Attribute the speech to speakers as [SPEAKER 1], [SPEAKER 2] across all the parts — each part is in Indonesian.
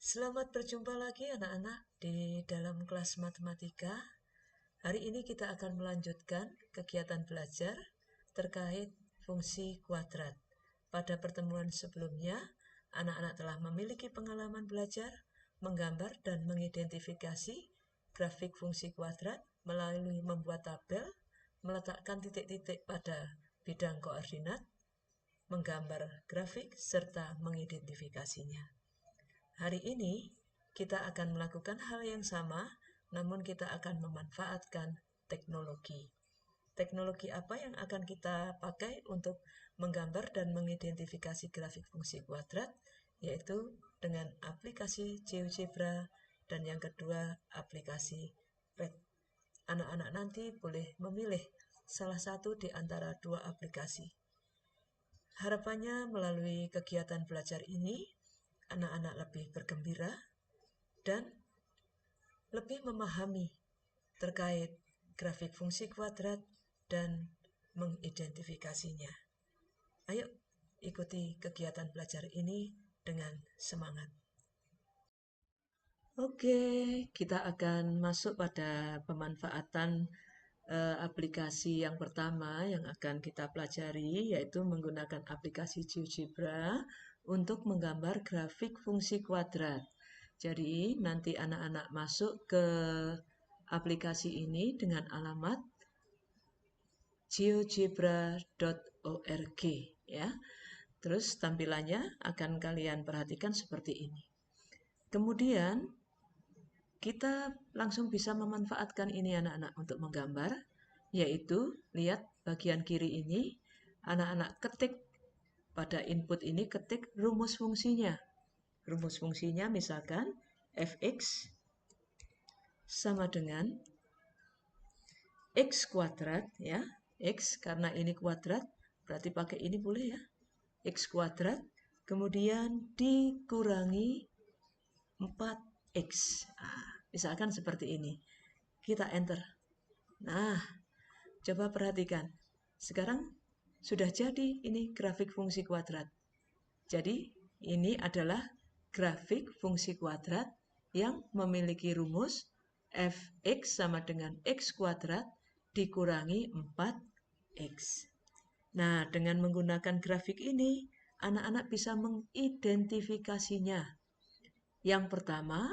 [SPEAKER 1] Selamat berjumpa lagi anak-anak di dalam kelas matematika. Hari ini kita akan melanjutkan kegiatan belajar terkait fungsi kuadrat. Pada pertemuan sebelumnya, anak-anak telah memiliki pengalaman belajar, menggambar dan mengidentifikasi grafik fungsi kuadrat melalui membuat tabel, meletakkan titik-titik pada bidang koordinat, menggambar grafik, serta mengidentifikasinya. Hari ini kita akan melakukan hal yang sama, namun kita akan memanfaatkan teknologi. Teknologi apa yang akan kita pakai untuk menggambar dan mengidentifikasi grafik fungsi kuadrat? Yaitu dengan aplikasi GeoGebra dan yang kedua aplikasi Red. Anak-anak nanti boleh memilih salah satu di antara dua aplikasi. Harapannya melalui kegiatan belajar ini, anak-anak lebih bergembira dan lebih memahami terkait grafik fungsi kuadrat dan mengidentifikasinya. Ayo ikuti kegiatan belajar ini dengan semangat. Oke, kita akan masuk pada pemanfaatan aplikasi yang pertama yang akan kita pelajari, yaitu menggunakan aplikasi GeoGebra untuk menggambar grafik fungsi kuadrat. Jadi nanti anak-anak masuk ke aplikasi ini dengan alamat geogebra.org ya. Terus tampilannya akan kalian perhatikan seperti ini. Kemudian kita langsung bisa memanfaatkan ini anak-anak untuk menggambar, yaitu lihat bagian kiri ini, anak-anak ketik pada input ini, ketik rumus fungsinya. Rumus fungsinya misalkan fx sama dengan x kuadrat ya, x karena ini kuadrat berarti pakai ini boleh ya, x kuadrat kemudian dikurangi 4x. Misalkan seperti ini. Kita enter. Nah, coba perhatikan. Sekarang sudah jadi ini grafik fungsi kuadrat. Jadi, ini adalah grafik fungsi kuadrat yang memiliki rumus fx sama dengan x kuadrat dikurangi 4x. Nah, dengan menggunakan grafik ini, anak-anak bisa mengidentifikasinya. Yang pertama,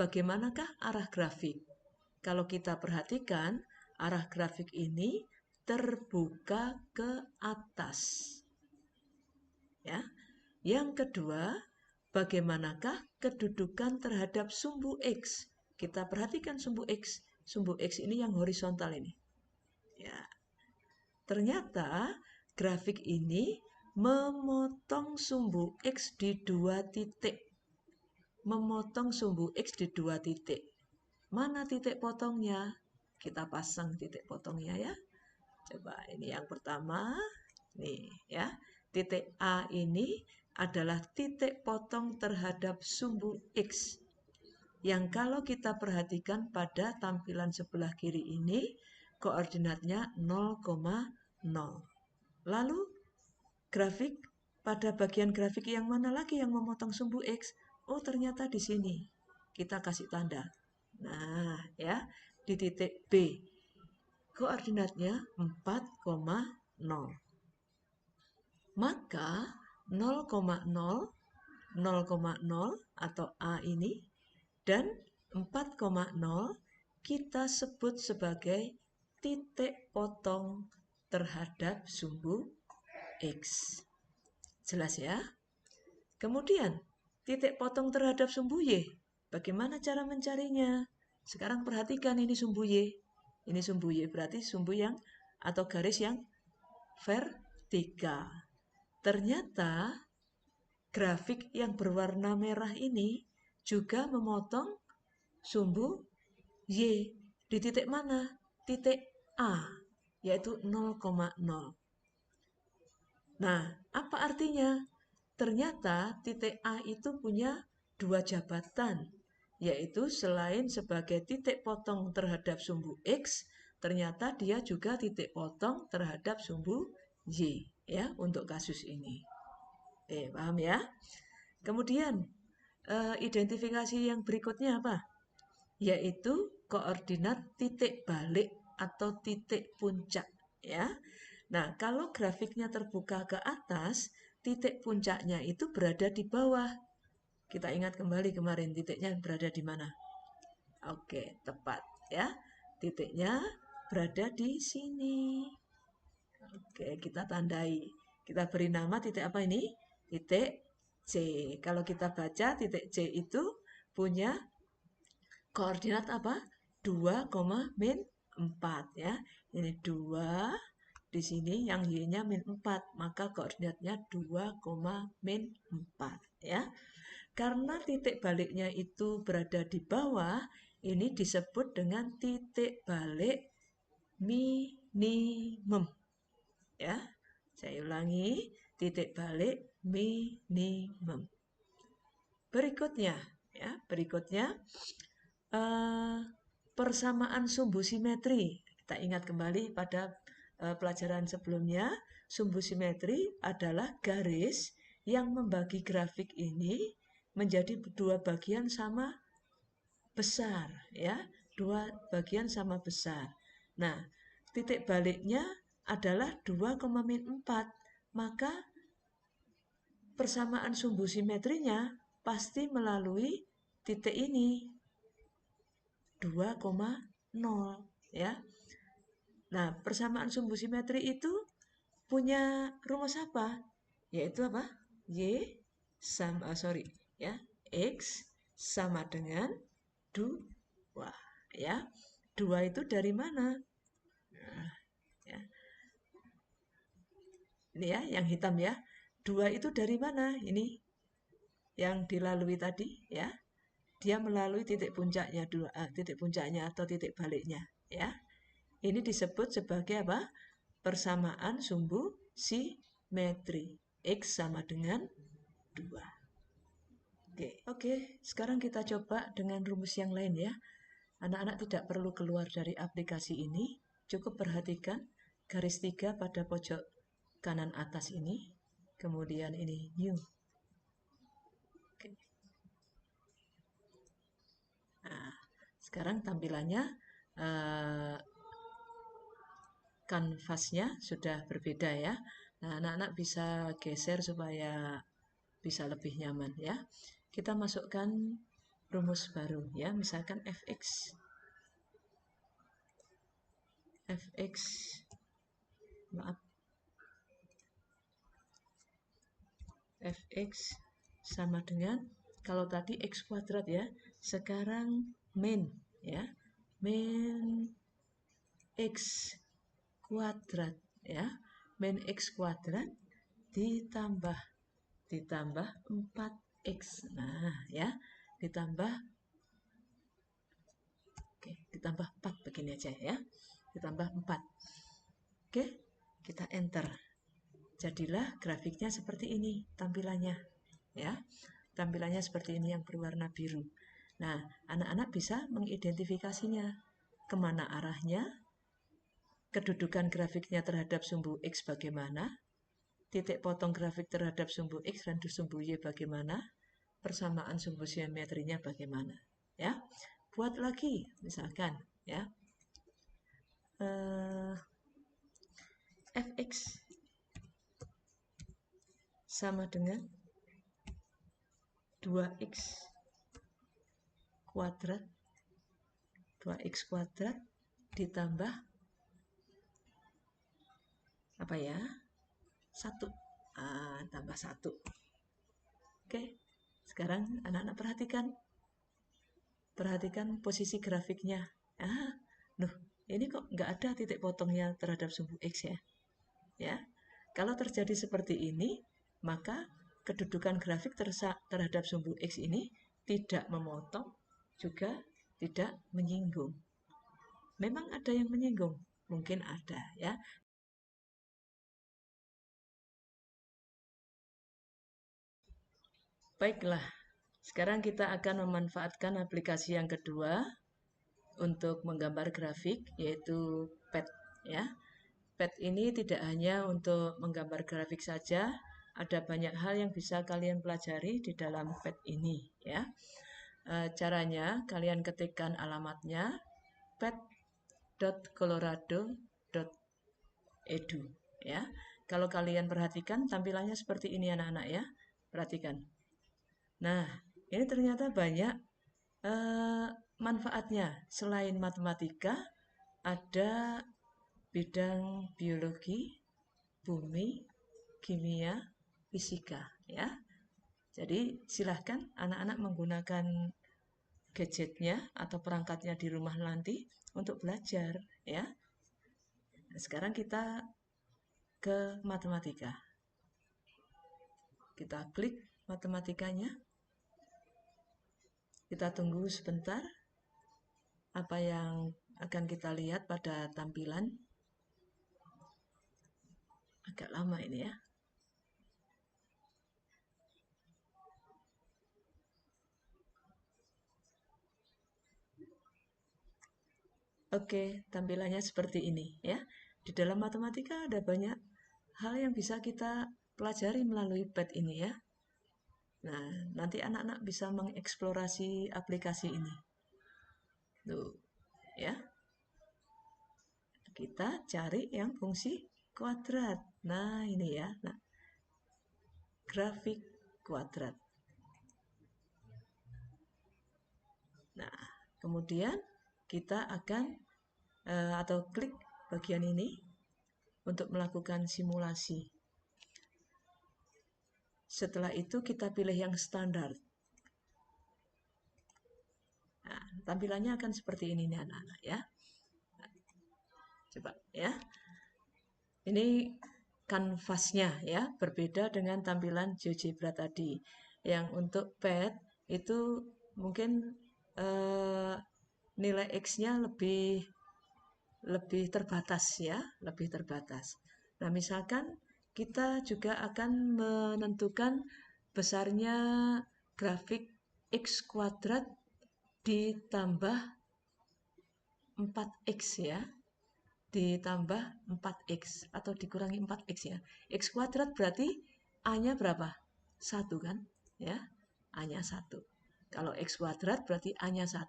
[SPEAKER 1] bagaimanakah arah grafik? Kalau kita perhatikan, arah grafik ini terbuka ke atas. Ya. Yang kedua, bagaimanakah kedudukan terhadap sumbu X? Kita perhatikan sumbu X. Sumbu X ini yang horizontal ini. Ya. Ternyata grafik ini memotong sumbu X di 2 titik. Memotong sumbu X di 2 titik. Mana titik potongnya? Kita pasang titik potongnya ya. Coba ini yang pertama. Nih ya. Titik A ini adalah titik potong terhadap sumbu X. Yang kalau kita perhatikan pada tampilan sebelah kiri ini, koordinatnya 0,0. Lalu grafik, pada bagian grafik yang mana lagi yang memotong sumbu X? Oh, ternyata di sini. Kita kasih tanda. Nah, ya, di titik B. Koordinatnya 4,0. Maka 0,0, 0,0 atau A ini dan 4,0 kita sebut sebagai titik potong terhadap sumbu X. Jelas ya? Kemudian titik potong terhadap sumbu Y. Bagaimana cara mencarinya? Sekarang perhatikan ini sumbu Y. Ini sumbu Y berarti sumbu yang atau garis yang vertikal. Ternyata grafik yang berwarna merah ini juga memotong sumbu Y. Di titik mana? Titik A, yaitu 0,0. Nah, apa artinya? Ternyata titik A itu punya 2 jabatan, yaitu selain sebagai titik potong terhadap sumbu X, ternyata dia juga titik potong terhadap sumbu Y, ya, untuk kasus ini. Paham ya? Kemudian, identifikasi yang berikutnya apa? Yaitu koordinat titik balik atau titik puncak ya. Nah, kalau grafiknya terbuka ke atas, titik puncaknya itu berada di bawah. Kita ingat kembali kemarin titiknya berada di mana? Oke, tepat ya. Titiknya berada di sini. Oke, kita tandai. Kita beri nama titik apa ini? Titik C. Kalau kita baca titik C itu punya koordinat apa? 2, min 4 ya. Ini 2, di sini yang Y-nya min 4, maka koordinatnya 2, min 4 ya. Karena titik baliknya itu berada di bawah, ini disebut dengan titik balik minimum. Ya. Saya ulangi, titik balik minimum. Berikutnya persamaan sumbu simetri. Kita ingat kembali pada pelajaran sebelumnya, sumbu simetri adalah garis yang membagi grafik ini menjadi dua bagian sama besar, ya, dua bagian sama besar. Nah, titik baliknya adalah 2, min 4, maka persamaan sumbu simetrinya pasti melalui titik ini 2,0 ya. Nah, persamaan sumbu simetri itu punya rumus apa? Yaitu apa? X sama dengan 2 ya. 2 itu dari mana? Nah, ya. Ini ya, yang hitam ya. 2 itu dari mana? Ini yang dilalui tadi ya. Dia melalui titik puncaknya titik puncaknya atau titik baliknya ya. Ini disebut sebagai apa? Persamaan sumbu simetri. X sama dengan 2. Oke, sekarang kita coba dengan rumus yang lain ya. Anak-anak tidak perlu keluar dari aplikasi ini. Cukup perhatikan garis 3 pada pojok kanan atas ini. Kemudian ini new. Nah, sekarang tampilannya kanvasnya sudah berbeda ya. Nah, anak-anak bisa geser supaya bisa lebih nyaman ya. Kita masukkan rumus baru ya, misalkan fx sama dengan, kalau tadi x kuadrat ya, sekarang min ya, min x kuadrat ya, min x kuadrat ditambah 4x. Nah, ya, ditambah 4 begini aja ya. Ditambah 4. Oke, kita enter. Jadilah grafiknya seperti ini tampilannya. Ya. Tampilannya seperti ini yang berwarna biru. Nah, anak-anak bisa mengidentifikasinya. Kemana arahnya? Kedudukan grafiknya terhadap sumbu X bagaimana? Titik potong grafik terhadap sumbu X dan sumbu Y bagaimana? Persamaan sumbu simetrinya bagaimana? Ya, buat lagi misalkan ya, fx sama dengan 2x kuadrat ditambah apa ya? 1. Tambah 1. Oke, sekarang anak-anak perhatikan posisi grafiknya. Ini kok nggak ada titik potongnya terhadap sumbu X ya. Ya, kalau terjadi seperti ini, maka kedudukan grafik terhadap sumbu X ini tidak memotong, juga tidak menyinggung. Memang ada yang menyinggung, mungkin ada ya. Baiklah, sekarang kita akan memanfaatkan aplikasi yang kedua untuk menggambar grafik, yaitu PET ya. PET ini tidak hanya untuk menggambar grafik saja, Ada banyak hal yang bisa kalian pelajari di dalam PET ini ya. Caranya kalian ketikkan alamatnya pet.colorado.edu ya. Kalau kalian perhatikan tampilannya seperti ini anak-anak ya. Perhatikan. Nah, ini ternyata banyak manfaatnya. Selain matematika, ada bidang biologi, bumi, kimia, fisika ya. Jadi silahkan anak-anak menggunakan gadgetnya atau perangkatnya di rumah nanti untuk belajar ya. Nah, sekarang kita ke matematika. Kita klik matematikanya. Kita tunggu sebentar apa yang akan kita lihat pada tampilan. Agak lama ini ya. Oke, tampilannya seperti ini ya. Di dalam matematika ada banyak hal yang bisa kita pelajari melalui PET ini ya. Nah, nanti anak-anak bisa mengeksplorasi aplikasi ini. Tuh, ya. Kita cari yang fungsi kuadrat. Nah, ini ya. Nah, grafik kuadrat. Nah, kemudian kita akan atau klik bagian ini untuk melakukan simulasi. Setelah itu kita pilih yang standar. Nah, tampilannya akan seperti ini nih anak-anak ya. Coba ya. Ini kanvasnya ya, berbeda dengan tampilan GeoGebra tadi. Yang untuk PET itu mungkin nilai X-nya lebih terbatas ya, lebih terbatas. Nah, misalkan kita juga akan menentukan besarnya grafik X kuadrat ditambah 4X ya. Ditambah 4X atau dikurangi 4X ya. X kuadrat berarti A-nya berapa? 1 kan? Ya, A-nya 1. Kalau X kuadrat berarti A-nya 1.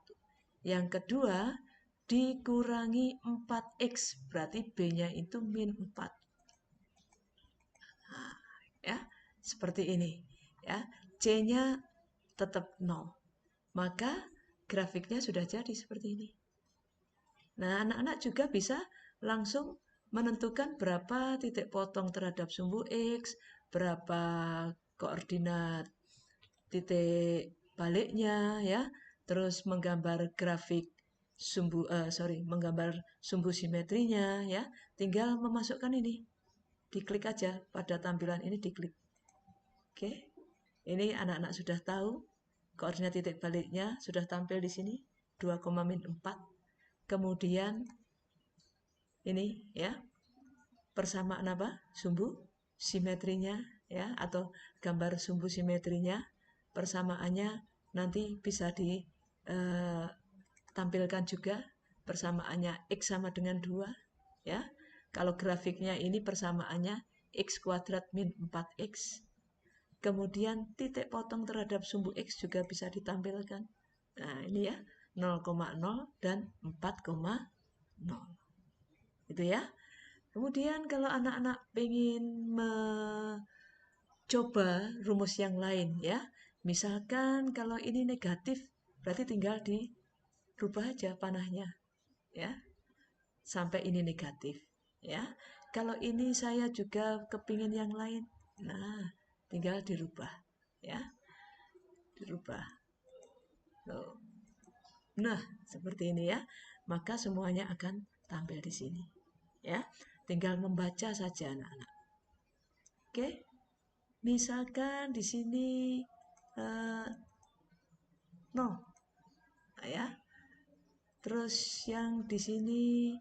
[SPEAKER 1] Yang kedua, dikurangi 4X berarti B-nya itu min 4. Nah, ya, seperti ini. Ya, C-nya tetap 0. Maka grafiknya sudah jadi seperti ini. Nah, anak-anak juga bisa langsung menentukan berapa titik potong terhadap sumbu X, berapa koordinat titik baliknya ya, terus menggambar grafik menggambar sumbu simetrinya ya, tinggal memasukkan ini. Diklik aja pada tampilan ini diklik. Oke. Ini anak-anak sudah tahu koordinat titik baliknya sudah tampil di sini 2,-4. Kemudian ini ya, persamaan apa? Sumbu simetrinya ya, atau gambar sumbu simetrinya, persamaannya nanti bisa ditampilkan juga persamaannya X sama dengan 2 ya. Kalau grafiknya ini persamaannya X kuadrat min 4X. Kemudian titik potong terhadap sumbu X juga bisa ditampilkan. Nah, ini ya, 0,0 dan 4,0. Itu ya. Kemudian kalau anak-anak ingin mencoba rumus yang lain ya. Misalkan kalau ini negatif, berarti tinggal dirubah aja panahnya. Ya. Sampai ini negatif, ya. Kalau ini saya juga kepingin yang lain. Nah, tinggal dirubah, ya. Dirubah. Tuh. Nah, seperti ini ya. Maka semuanya akan tampil di sini. Ya, tinggal membaca saja anak-anak. Oke, misalkan di sini 0, ya. Terus yang di sini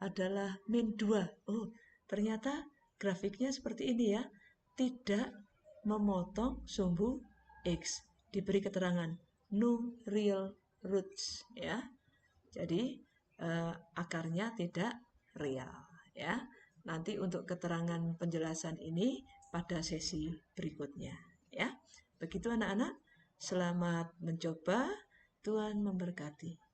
[SPEAKER 1] adalah min 2. Oh, ternyata grafiknya seperti ini ya. Tidak memotong sumbu X. Diberi keterangan no real roots ya. Jadi akarnya tidak real ya. nanti untuk keterangan penjelasan ini pada sesi berikutnya. Ya, begitu anak-anak. Selamat mencoba. Tuhan memberkati.